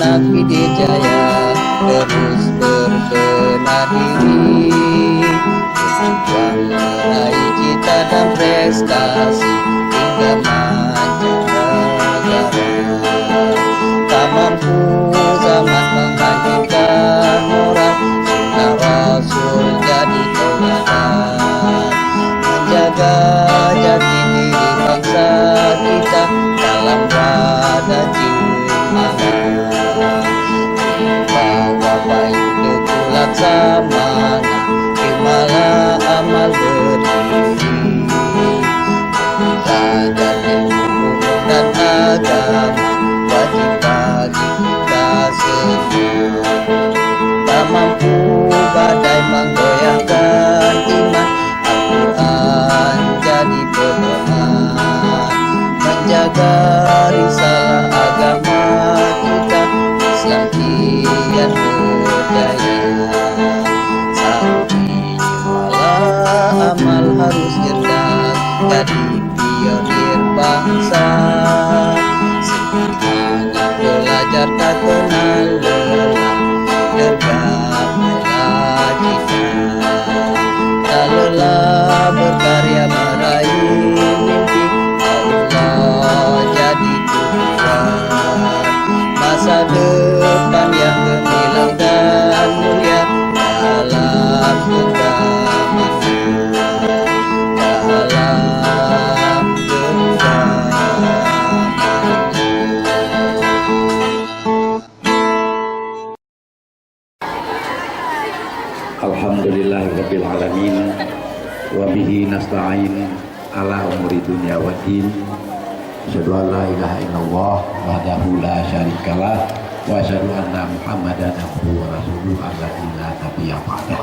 anak didik jaya terus berbenah diri, berjuang meraih cita dan prestasi hingga mancanegara. Tak mampu zaman menghancurkan moral, sunnah Rasul jadi tauladan, menjaga jati diri bangsa kita dalam wadah ciuman. Bahwa baik teguh laksamana, imalah amal berdiri, belajar ilmu dan agama wajib bagi kita semua. Tak mampu badai menggoyahkan iman, Al-Quran jadi pedoman, menjaga risalah agama kita, Islam kian berdaya. Saudi malah amal harus cerdas, jadi pionir bangsa. Semuanya belajar tak kenal lelah, tergapailah cita. Tak lelah berkarya meraih mimpi, Allah jadi tujuan. Masa depan yang gemilang dan mulia dalam genggaman, dalam genggaman. Alhamdulillahirabbil alamin wa bihi nasta'in ala umuri dunya waddin. Asyhadu an la ilaha illallah wahdahu la syarikalah wa asyhadu anna Muhammadan abduhu wa rasuluhu alladzi la nabiyya ba'dah.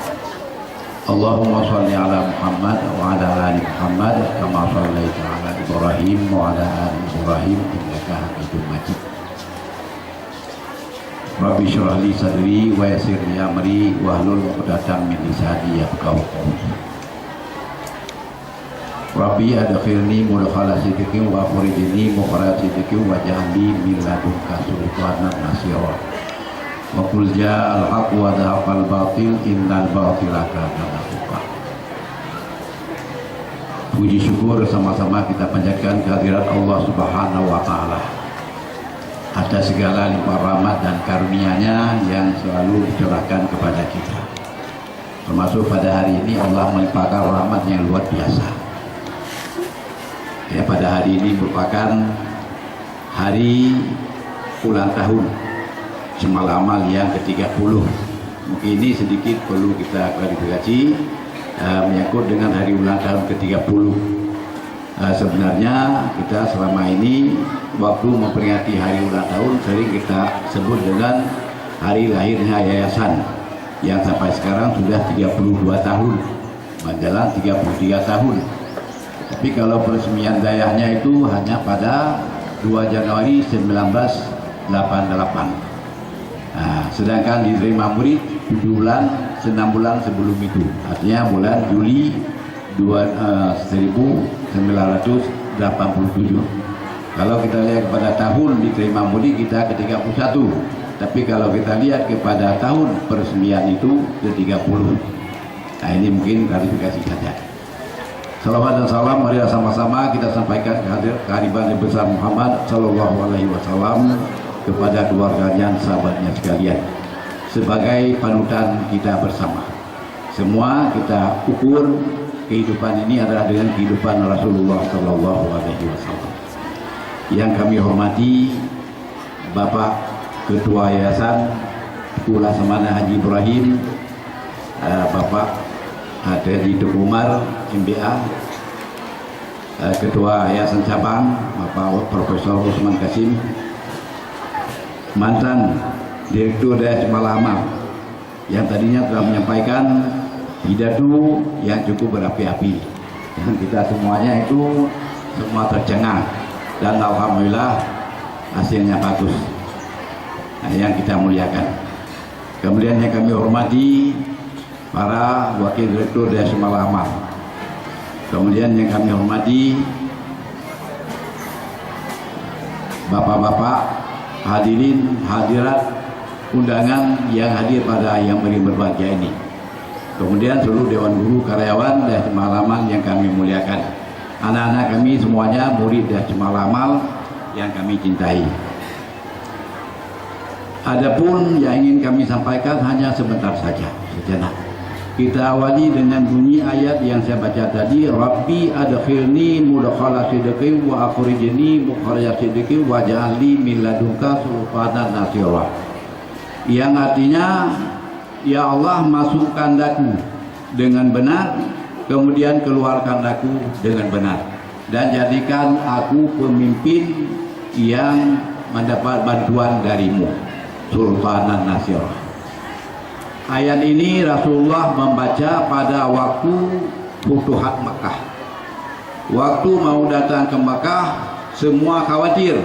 Allahumma shalli ala Muhammad wa ala ali Muhammad kama shallaita ala Ibrahim wa ala ali Ibrahim innaka Hamidum Majid. Rabbi shrah li sadri wa yassir li amri wahlul 'uqdatam min lisani yafqahu qawli. Rabbi adkhilni mudkhala sidqin wa akhrijni mukhraja sidqin waj'alni min ladunka sultanan nasira. Wa qul ja'al haqq wa dhaqal batil innal batila kana zahuqa. Puji syukur sama-sama kita panjatkan kehadirat Allah Subhanahu wa taala atas segala limpah rahmat dan karunia-Nya yang selalu dicurahkan kepada kita. Termasuk pada hari ini Allah melimpahkan rahmat yang luar biasa. Ya, pada hari ini merupakan hari ulang tahun Semalamal yang ke-30. Mungkin ini sedikit perlu kita klarifikasi menyangkut dengan hari ulang tahun ke-30. Sebenarnya kita selama ini waktu memperingati hari ulang tahun sering kita sebut dengan hari lahirnya yayasan yang sampai sekarang sudah 32 tahun menjelang 33 tahun. Tapi kalau peresmian dayahnya itu hanya pada 2 Januari 1988. Nah, sedangkan diterima murid 6 bulan sebelum itu, artinya bulan Juli 1987. Kalau kita lihat kepada tahun diterima murid kita ke-31, tapi kalau kita lihat kepada tahun peresmian itu ke-30. Nah, ini mungkin klarifikasi saja. Salawat dan salam mari sama-sama kita sampaikan kehadiran Nabi besar Muhammad sallallahu alaihi wasallam kepada keluarganya, sahabatnya sekalian, sebagai panutan kita bersama. Semua kita ukur kehidupan ini adalah dengan kehidupan Rasulullah sallallahu alaihi wasallam. Yang kami hormati Bapak Ketua Yayasan Tuku Laksamana Haji Ibrahim, Bapak Teddy Umar MBA, Ketua Yayasan Cabang Bapak Profesor Usman Kasim, mantan Direktur Dayas Malamal yang tadinya telah menyampaikan pidato yang cukup berapi-api, dan kita semuanya itu semua tercengang dan alhamdulillah hasilnya bagus. Nah, yang kita muliakan. Kemudian yang kami hormati para wakil direktur Dayas Malamal. Kemudian yang kami hormati bapak-bapak hadirin hadirat undangan yang hadir pada yang berbahagia ini. Kemudian seluruh Dewan Guru, karyawan dan Semalaman yang kami muliakan. Anak-anak kami semuanya murid dan Semalaman yang kami cintai. Adapun yang ingin kami sampaikan hanya sebentar saja, sejenak. Kita awali dengan bunyi ayat yang saya baca tadi, Rabbi adkhilni mudkhala sidqin wa akhrijni mukhraja sidqin waj'alni min ladunka sultanan nasira. Yang artinya, ya Allah, masukkan aku dengan benar, kemudian keluarkan aku dengan benar, dan jadikan aku pemimpin yang mendapat bantuan darimu, sultanan nasira. Ayat ini Rasulullah membaca pada waktu Futuhat Makkah. Waktu mau datang ke Makkah, semua khawatir.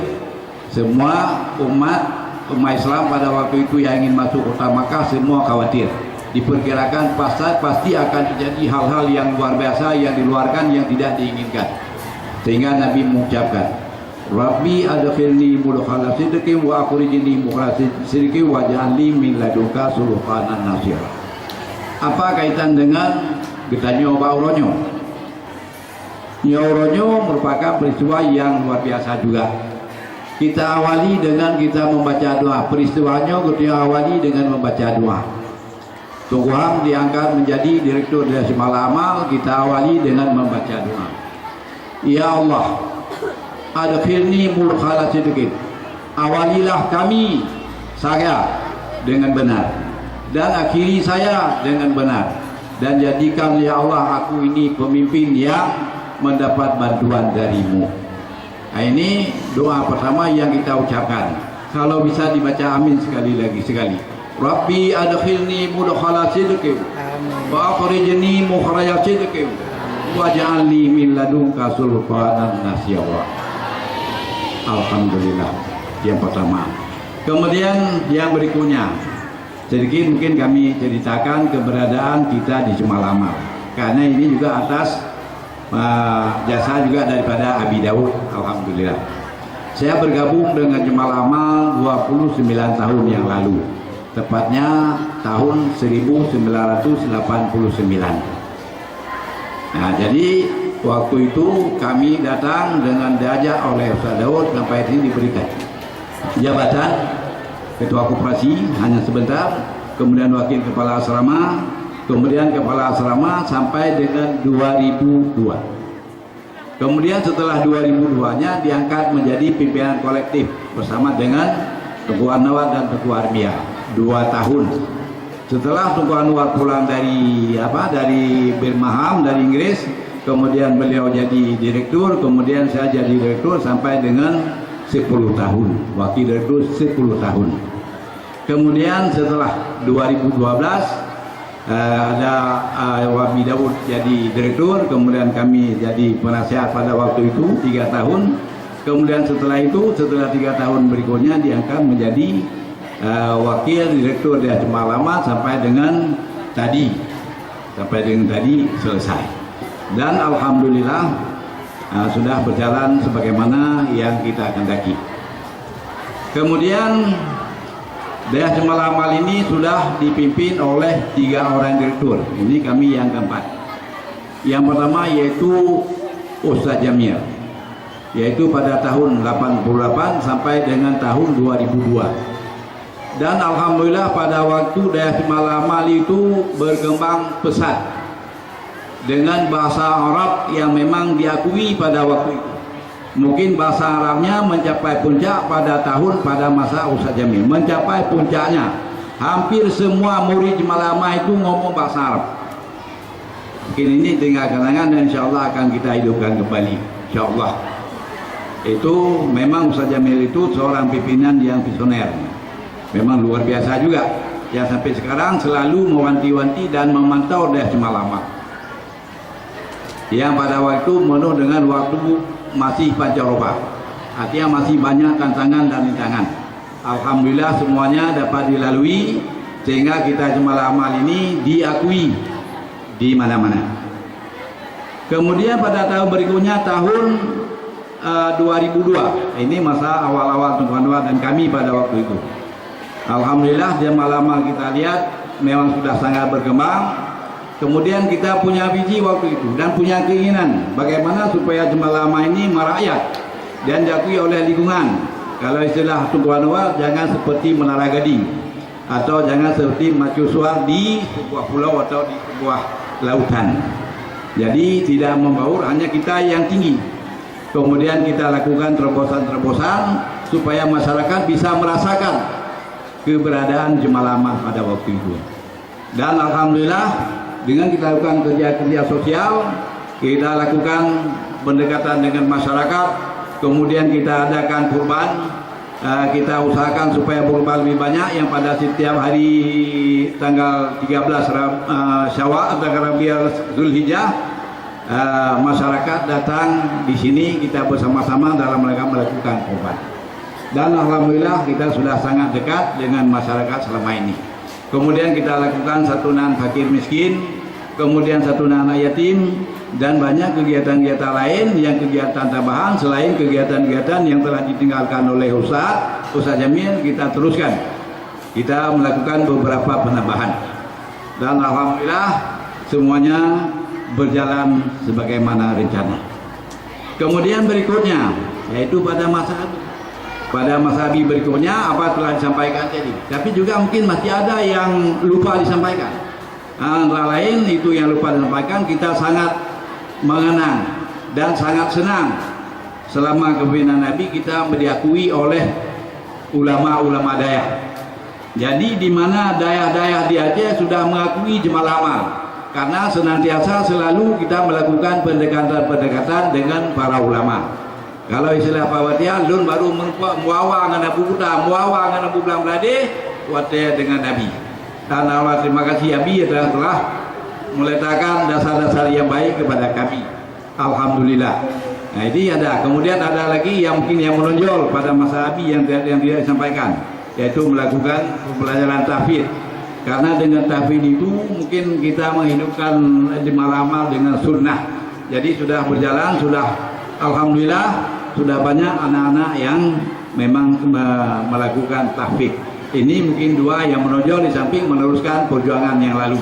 Semua umat Islam pada waktu itu yang ingin masuk kota Makkah semua khawatir. Diperkirakan pasti akan terjadi hal-hal yang luar biasa, yang diluarkan, yang tidak diinginkan. Sehingga Nabi mengucapkan, Rabbi adkhilni mudkhala sidqin wa akhrijni mukhraja sidqin waj'alni min ladunka sultanan nasira. Apa kaitan dengan kita nyoba uronyo? Nyauronyo merupakan peristiwa yang luar biasa juga. Kita awali dengan kita membaca doa. Peristiwanya kita awali dengan membaca doa. Tunku Ham diangkat menjadi direktur dari Semalamal, kita awali dengan membaca doa. Ya Allah, adkhilni mudkhala sidqin. Awalilah kami, saya, dengan benar, dan akhiri saya dengan benar, dan jadikan ya Allah aku ini pemimpin yang mendapat bantuan darimu. Nah, ini doa pertama yang kita ucapkan. Kalau bisa dibaca amin sekali lagi sekali. Rabbi adkhilni mudkhala sidqin wa akhrijni mukhraja sidqin waj'alni min ladunka sultanan nasira. Alhamdulillah, yang pertama. Kemudian yang berikutnya, sedikit mungkin kami ceritakan keberadaan kita di Semalamal, karena ini juga atas jasa juga daripada Abi Daud. Alhamdulillah, saya bergabung dengan Semalamal 29 tahun yang lalu, tepatnya tahun 1989. Nah, jadi waktu itu kami datang dengan diajak oleh Ustaz Daud sampai sini diberikan jabatan ketua koperasi hanya sebentar, kemudian wakil kepala asrama, kemudian kepala asrama sampai dengan 2002. Kemudian setelah 2002-nya diangkat menjadi pimpinan kolektif bersama dengan Tunku Anwar dan Tunku Armia 2 tahun. Setelah Tunku Anwar pulang dari Birmingham, dari Inggris, kemudian beliau jadi direktur, kemudian saya jadi direktur sampai dengan 10 tahun, wakil direktur 10 tahun. Kemudian setelah 2012 ada Wabi Daud jadi direktur, kemudian kami jadi penasehat pada waktu itu 3 tahun. Kemudian setelah itu, setelah 3 tahun berikutnya diangkat menjadi wakil direktur di Semalaman sampai dengan tadi selesai. Dan alhamdulillah sudah berjalan sebagaimana yang kita kehendaki. Kemudian daerah Semalamal ini sudah dipimpin oleh 3 orang direktur. Ini kami yang keempat. Yang pertama yaitu Ustaz Jamil, yaitu pada tahun 88 sampai dengan tahun 2002. Dan alhamdulillah pada waktu daerah Semalamal itu berkembang pesat dengan bahasa Arab yang memang diakui pada waktu itu. Mungkin bahasa Arabnya mencapai puncak pada masa Ustaz Jamil, mencapai puncaknya. Hampir semua murid Semalamal itu ngomong bahasa Arab. Mungkin ini tinggal kenangan dan insya Allah akan kita hidupkan kembali, insya Allah. Itu memang Ustaz Jamil itu seorang pimpinan yang visioner, memang luar biasa juga, yang sampai sekarang selalu mewanti-wanti dan memantau daerah Semalamal yang pada waktu penuh dengan waktu masih pancaroba, artinya masih banyak tantangan dan rintangan. Alhamdulillah semuanya dapat dilalui sehingga kita Semalamal ini diakui di mana-mana. Kemudian pada tahun berikutnya tahun 2002. Ini masa awal-awal Tunku Anwar dan kami pada waktu itu. Alhamdulillah jemaah lama kita lihat memang sudah sangat berkembang. Kemudian kita punya visi waktu itu dan punya keinginan bagaimana supaya jemaah lama ini merakyat dan diakui oleh lingkungan. Kalau istilah Tunku Anwar, jangan seperti Menara Gading atau jangan seperti mercusuar di sebuah pulau atau di sebuah lautan. Jadi tidak membaur, hanya kita yang tinggi. Kemudian kita lakukan terobosan-terobosan supaya masyarakat bisa merasakan keberadaan jemaah lama pada waktu itu. Dan alhamdulillah dengan kita lakukan kerja-kerja sosial, kita lakukan pendekatan dengan masyarakat, kemudian kita adakan kurban, kita usahakan supaya kurban lebih banyak, yang pada setiap hari tanggal 13 Syawal, tanggal Zulhijjah, masyarakat datang di sini, kita bersama-sama dalam mereka melakukan kurban. Dan alhamdulillah kita sudah sangat dekat dengan masyarakat selama ini. Kemudian kita lakukan santunan fakir miskin, kemudian santunan anak yatim, dan banyak kegiatan-kegiatan lain yang kegiatan tambahan selain kegiatan-kegiatan yang telah ditinggalkan oleh Ustaz Jamil. Kita teruskan, kita melakukan beberapa penambahan, dan alhamdulillah semuanya berjalan sebagaimana rencana. Kemudian berikutnya yaitu pada masa habis berikutnya apa telah disampaikan tadi, tapi juga mungkin masih ada yang lupa disampaikan. Antara lain itu yang lupa disampaikan, kita sangat mengenang dan sangat senang selama kepemimpinan Nabi kita diakui oleh ulama-ulama Dayak. Jadi di mana daerah-daerah di Aceh sudah mengakui jemaah lama, karena senantiasa selalu kita melakukan pendekatan-pendekatan dengan para ulama. Kalau istilah Pak Watiah, lun baru muawa dengan Abu Buddha, muawa dengan Abu Buddha Belade, Watiah dengan Nabi. Dan Allah terima kasih Abi telah meletakkan dasar-dasar yang baik kepada kami. Alhamdulillah. Nah ini ada. Kemudian ada lagi yang mungkin yang menonjol pada masa Abi yang tidak disampaikan, yaitu melakukan pembelajaran tahfidz. Karena dengan tahfidz itu mungkin kita menghidupkan jemaah lama dengan sunnah. Jadi sudah berjalan, sudah alhamdulillah sudah banyak anak-anak yang memang melakukan tahfidz. Ini mungkin dua yang menonjol di samping meneruskan perjuangan yang lalu.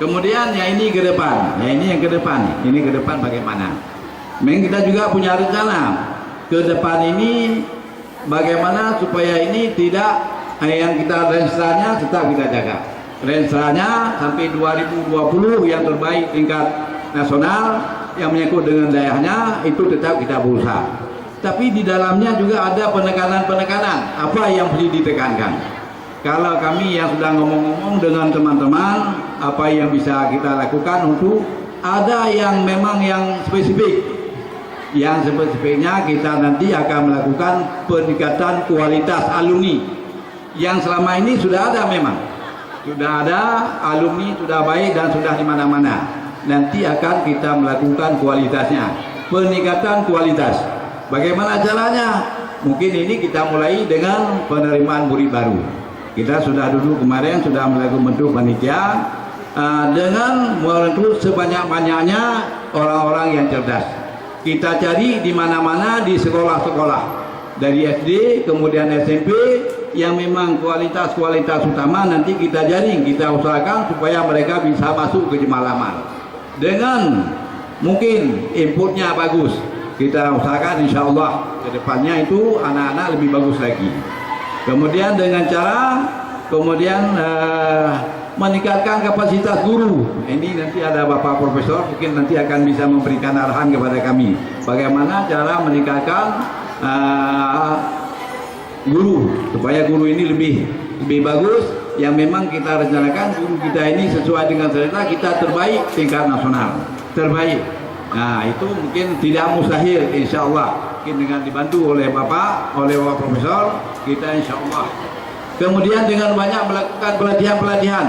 Kemudian yang ini ke depan, ini yang ke depan, ini ke depan bagaimana? Memang kita juga punya rencana ke depan ini bagaimana supaya ini tidak yang kita rencananya tetap kita jaga. Rencananya sampai 2020 yang terbaik tingkat nasional yang menyangkut dengan daerahnya itu tetap kita berusaha. Tapi di dalamnya juga ada penekanan-penekanan apa yang perlu ditekankan. Kalau kami yang sudah ngomong-ngomong dengan teman-teman apa yang bisa kita lakukan untuk ada yang memang yang spesifik. Yang spesifiknya kita nanti akan melakukan peningkatan kualitas alumni. Yang selama ini sudah ada memang. Sudah ada alumni, sudah baik dan sudah di mana-mana. Nanti akan kita melakukan kualitasnya. Peningkatan kualitas. Bagaimana caranya? Mungkin ini kita mulai dengan penerimaan murid baru. Kita sudah dulu kemarin sudah melakukan bentuk panitia dengan merekrut sebanyak-banyaknya orang-orang yang cerdas. Kita cari di mana-mana di sekolah-sekolah dari SD kemudian SMP yang memang kualitas-kualitas utama nanti kita jaring, kita usahakan supaya mereka bisa masuk ke jemaah lama. Dengan mungkin inputnya bagus. Kita usahakan insya Allah ke depannya itu anak-anak lebih bagus lagi. Kemudian dengan cara meningkatkan kapasitas guru. Ini nanti ada Bapak Profesor mungkin nanti akan bisa memberikan arahan kepada kami. Bagaimana cara meningkatkan guru supaya guru ini lebih bagus. Yang memang kita rencanakan guru kita ini sesuai dengan selera kita terbaik tingkat nasional. Terbaik. Nah itu mungkin tidak mustahil insya Allah mungkin dengan dibantu oleh Bapak Profesor kita insya Allah. Kemudian dengan banyak melakukan pelatihan-pelatihan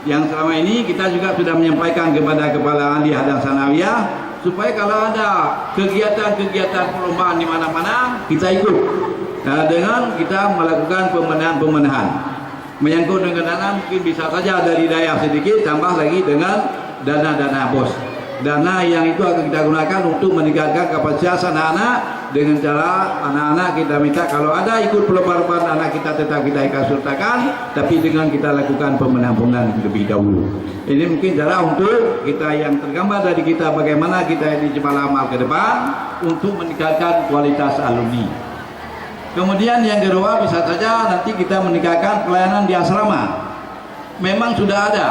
yang selama ini kita juga sudah menyampaikan kepada Kepala Ahli Hadang Sanawiyah supaya kalau ada kegiatan-kegiatan perlombaan di mana-mana kita ikut dengan kita melakukan pemenahan menyangkut dengan dana mungkin bisa saja dari daerah sedikit tambah lagi dengan dana-dana bos. Dana yang itu akan kita gunakan untuk meningkatkan kapasitas anak-anak dengan cara anak-anak kita minta kalau ada ikut pelopor-pelopor anak kita tetap kita ikut sertakan, tapi dengan kita lakukan pemenampungan lebih dahulu. Ini mungkin cara untuk kita yang tergambar dari kita bagaimana kita di Jemaah Amal ke depan untuk meningkatkan kualitas alumni. Kemudian yang kedua bisa saja nanti kita meningkatkan pelayanan di asrama. Memang sudah ada,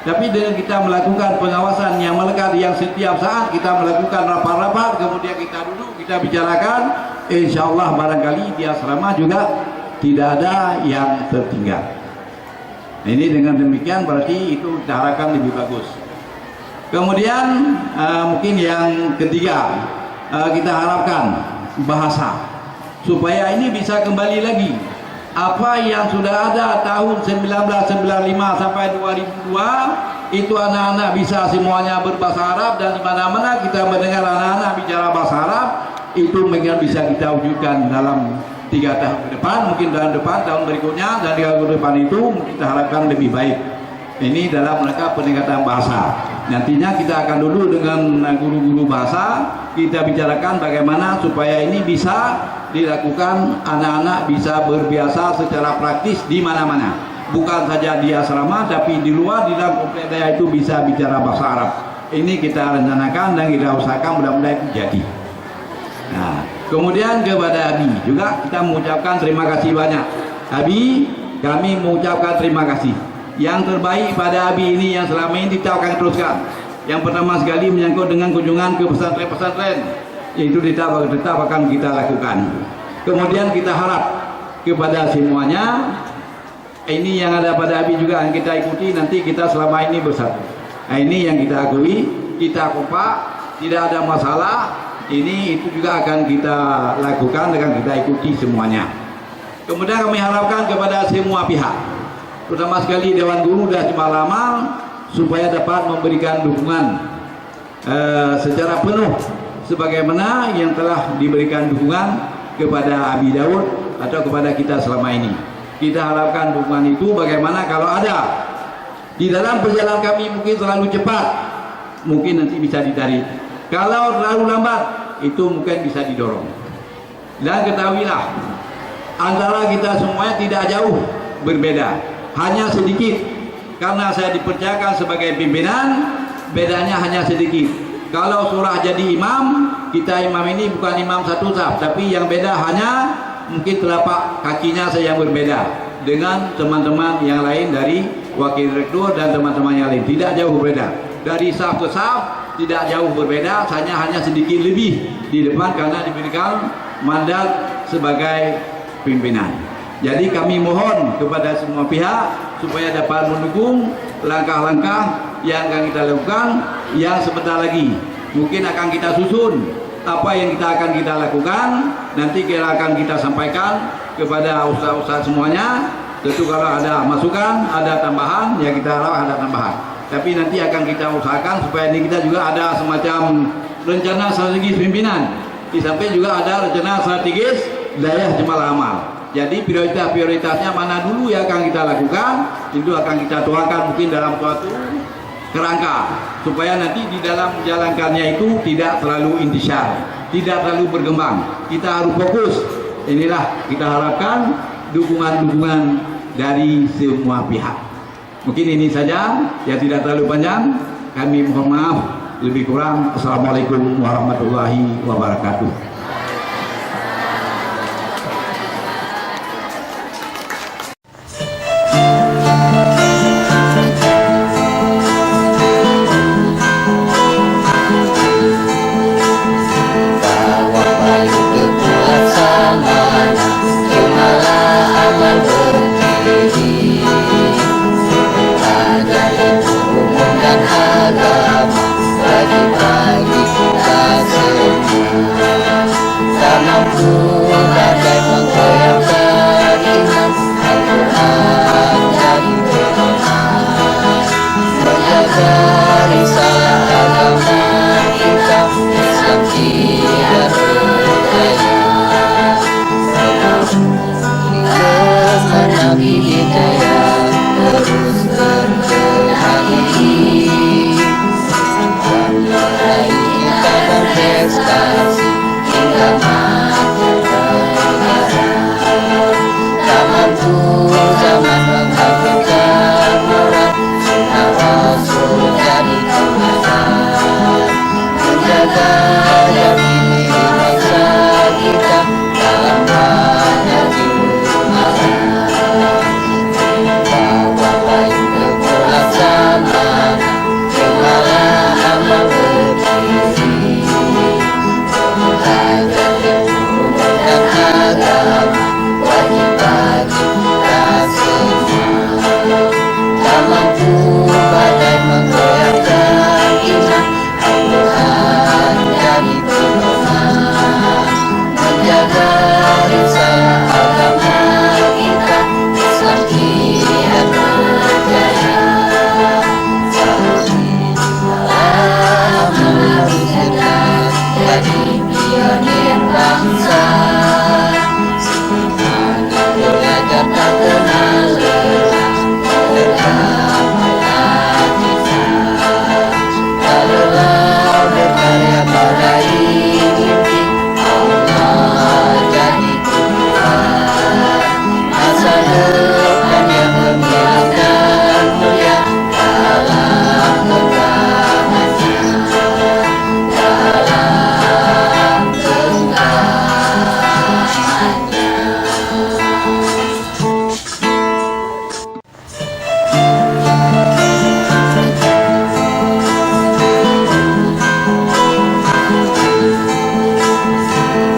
tapi dengan kita melakukan pengawasan yang melekat, yang setiap saat kita melakukan rapat-rapat, kemudian kita duduk, kita bicarakan, insya Allah barangkali di asrama juga tidak ada yang tertinggal. Ini dengan demikian berarti itu kita harapkan lebih bagus. Kemudian mungkin yang ketiga, kita harapkan bahasa, supaya ini bisa kembali lagi. Apa yang sudah ada tahun 1995 sampai 2002 itu anak-anak bisa semuanya berbahasa Arab, dan di mana-mana kita mendengar anak-anak bicara bahasa Arab itu mungkin bisa kita wujudkan dalam 3 tahun ke depan, mungkin tahun berikutnya, dan 3 tahun ke depan itu kita harapkan lebih baik. Ini dalam rangka peningkatan bahasa. Nantinya kita akan dulu dengan guru-guru bahasa kita bicarakan bagaimana supaya ini bisa dilakukan, anak-anak bisa berbiasa secara praktis di mana-mana, bukan saja di asrama tapi di luar, di dalam komplek daya itu bisa bicara bahasa Arab. Ini kita rencanakan dan kita usahakan mudah-mudahan itu jadi. Nah, kemudian kepada Abi juga kita mengucapkan terima kasih banyak. Abi, kami mengucapkan terima kasih yang terbaik pada Abi ini yang selama ini kita akan teruskan. Yang pertama sekali menyangkut dengan kunjungan ke pesantren-pesantren, itu tetap akan kita lakukan. Kemudian kita harap kepada semuanya, ini yang ada pada Abi juga yang kita ikuti, nanti kita selama ini bersatu. Nah, ini yang kita akui, kita kompak, tidak ada masalah. Ini itu juga akan kita lakukan dengan kita ikuti semuanya. Kemudian kami harapkan kepada semua pihak, terutama sekali Dewan Guru dan Jemaah Amal, supaya dapat memberikan dukungan secara penuh sebagaimana yang telah diberikan dukungan kepada Abi Daud atau kepada kita selama ini. Kita harapkan dukungan itu bagaimana kalau ada di dalam perjalanan kami mungkin terlalu cepat, mungkin nanti bisa ditarik. Kalau terlalu lambat, itu mungkin bisa didorong. Dan ketahuilah, antara kita semuanya tidak jauh berbeda, hanya sedikit. Karena saya dipercayakan sebagai pimpinan, bedanya hanya sedikit. Kalau surah jadi imam, kita imam ini bukan imam satu saf, tapi yang beda hanya mungkin telapak kakinya saja yang berbeda dengan teman-teman yang lain dari wakil rektor dan teman-teman yang lain. Tidak jauh berbeda. Dari saf ke saf tidak jauh berbeda, hanya sedikit lebih di depan karena diberikan mandat sebagai pimpinan. Jadi kami mohon kepada semua pihak supaya dapat mendukung langkah-langkah yang akan kita lakukan, yang sebentar lagi mungkin akan kita susun apa yang akan kita lakukan. Nanti kita akan kita sampaikan kepada usaha-usaha semuanya. Tentu kalau ada masukan, ada tambahan, ya kita harap ada tambahan. Tapi nanti akan kita usahakan supaya ini kita juga ada semacam rencana strategis pimpinan. Di samping juga ada rencana strategis wilayah Jemaah Amal. Jadi prioritasnya mana dulu yang akan kita lakukan, itu akan kita tuangkan mungkin dalam suatu kerangka supaya nanti di dalam menjalankannya itu tidak terlalu intisar, tidak terlalu berkembang. Kita harus fokus. Inilah kita harapkan dukungan-dukungan dari semua pihak. Mungkin ini saja, ya tidak terlalu panjang. Kami mohon maaf lebih kurang. Assalamualaikum warahmatullahi wabarakatuh. terus berkelahi. bagai menggoyahkan iman. Al-Quran jadi pedoman menjaga risalah agama kita. Islam kian berjaya. Salam menunjukkan jadi pionir bangsa. Belajar tak kenal lelah, tercapailah kita. Tak lelah berkarya meraih mimpi. Allah jadi Tuhan. Masa depan yang gemilang dan mulia dalam genggamannya, dalam genggamannya.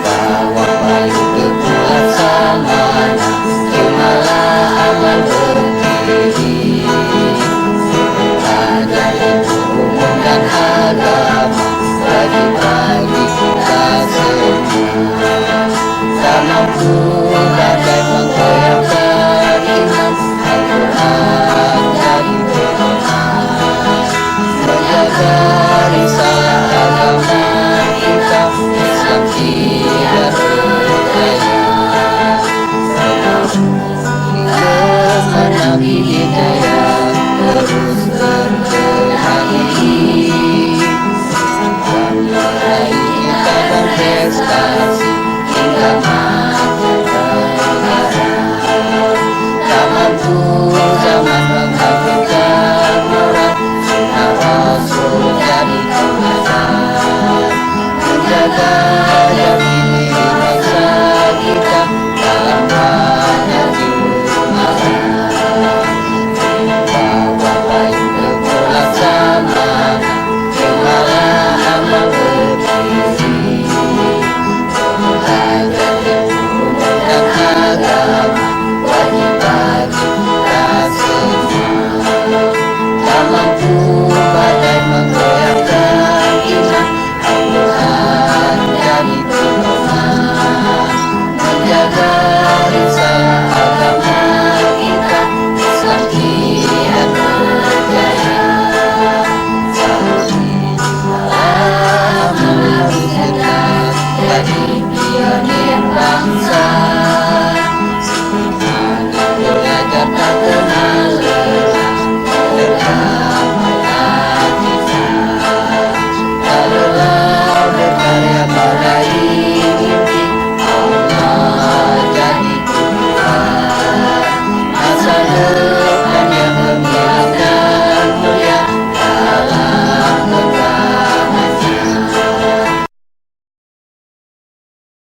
Bawa bayu ke puasa mana, terimalah amal berdiri. Belajar ilmu umum dan agama bagi kita semua. Tak mampu bagai menggoyahkan iman. Al-Quran jadi pedoman menjaga risalah agama kita. Islam kian berjaya. Kemenangi hidayah terus berkelahi. Dan meraih cabang prestasi hingga